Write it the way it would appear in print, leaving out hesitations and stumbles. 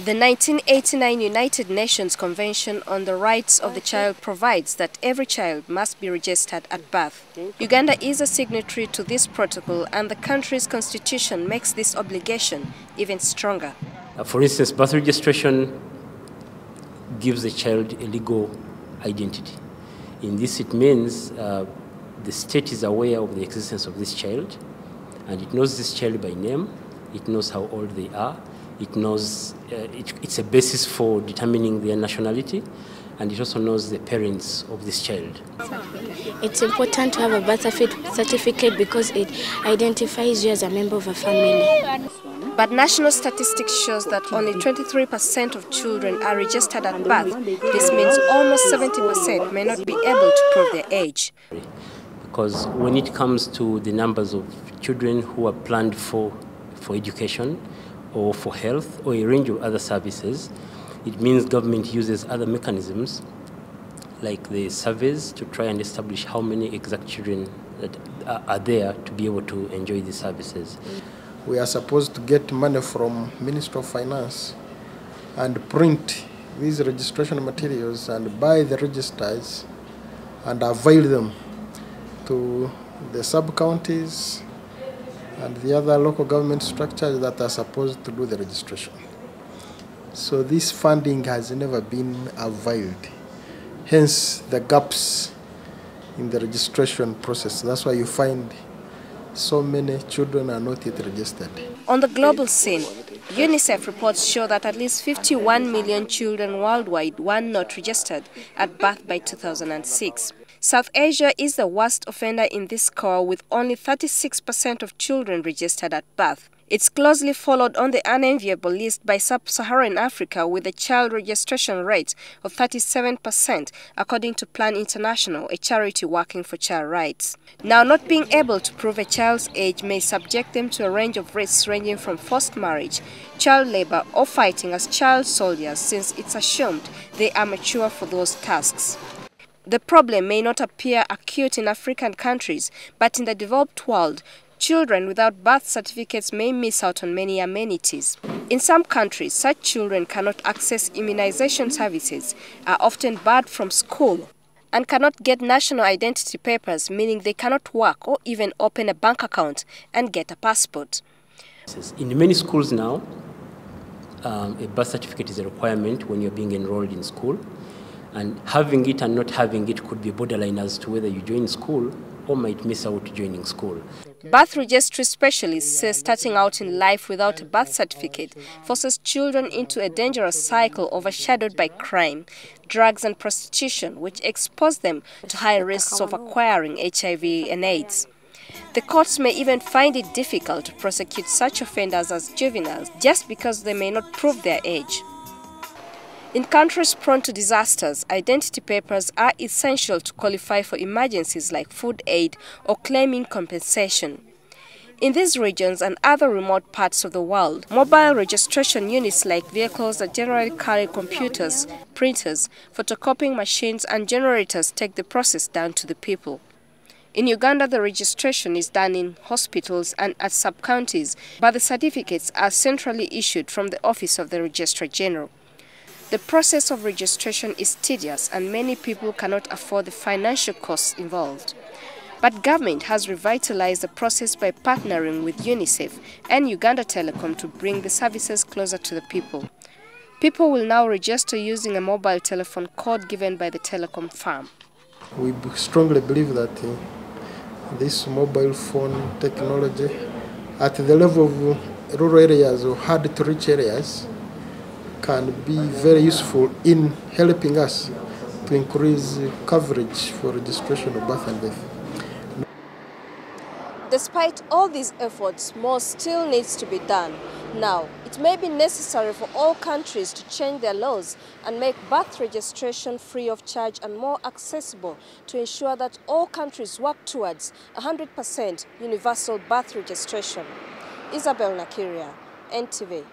The 1989 United Nations Convention on the Rights of the Child provides that every child must be registered at birth. Uganda is a signatory to this protocol, and the country's constitution makes this obligation even stronger. For instance, birth registration gives the child a legal identity. In this, it means the state is aware of the existence of this child, and it knows this child by name, it knows how old they are, it knows it's a basis for determining their nationality, and it also knows the parents of this child. It's important to have a birth certificate because it identifies you as a member of a family. But national statistics shows that only 23% of children are registered at birth. This means almost 70% may not be able to prove their age. Because when it comes to the numbers of children who are planned for education or for health or a range of other services, it means government uses other mechanisms like the surveys to try and establish how many exact children that are there to be able to enjoy these services. We are supposed to get money from Ministry of Finance and print these registration materials and buy the registers and avail them to the sub-counties and the other local government structures that are supposed to do the registration. So this funding has never been availed, hence the gaps in the registration process. That's why you find so many children are not yet registered. On the global scene, UNICEF reports show that at least 51 million children worldwide were not registered at birth by 2006. South Asia is the worst offender in this score, with only 36% of children registered at birth. It's closely followed on the unenviable list by sub-Saharan Africa, with a child registration rate of 37%, according to Plan International, a charity working for child rights. Now, not being able to prove a child's age may subject them to a range of risks ranging from forced marriage, child labor, or fighting as child soldiers, since it's assumed they are mature for those tasks. The problem may not appear acute in African countries, but in the developed world, children without birth certificates may miss out on many amenities. In some countries, such children cannot access immunization services, are often barred from school, and cannot get national identity papers, meaning they cannot work or even open a bank account and get a passport. In many schools now, a birth certificate is a requirement when you're being enrolled in school. And having it and not having it could be borderline as to whether you join school or might miss out joining school. Birth registry specialists say starting out in life without a birth certificate forces children into a dangerous cycle overshadowed by crime, drugs and prostitution, which expose them to high risks of acquiring HIV and AIDS. The courts may even find it difficult to prosecute such offenders as juveniles just because they may not prove their age. In countries prone to disasters, identity papers are essential to qualify for emergencies like food aid or claiming compensation. In these regions and other remote parts of the world, mobile registration units like vehicles that generally carry computers, printers, photocopying machines and generators take the process down to the people. In Uganda, the registration is done in hospitals and at sub-counties, but the certificates are centrally issued from the Office of the Registrar General. The process of registration is tedious and many people cannot afford the financial costs involved. But government has revitalized the process by partnering with UNICEF and Uganda Telecom to bring the services closer to the people. People will now register using a mobile telephone code given by the telecom firm. We strongly believe that this mobile phone technology at the level of rural areas or hard to reach areas can be very useful in helping us to increase coverage for registration of birth and death. Despite all these efforts, more still needs to be done. Now, it may be necessary for all countries to change their laws and make birth registration free of charge and more accessible to ensure that all countries work towards 100% universal birth registration. Isabel Nakiria, NTV.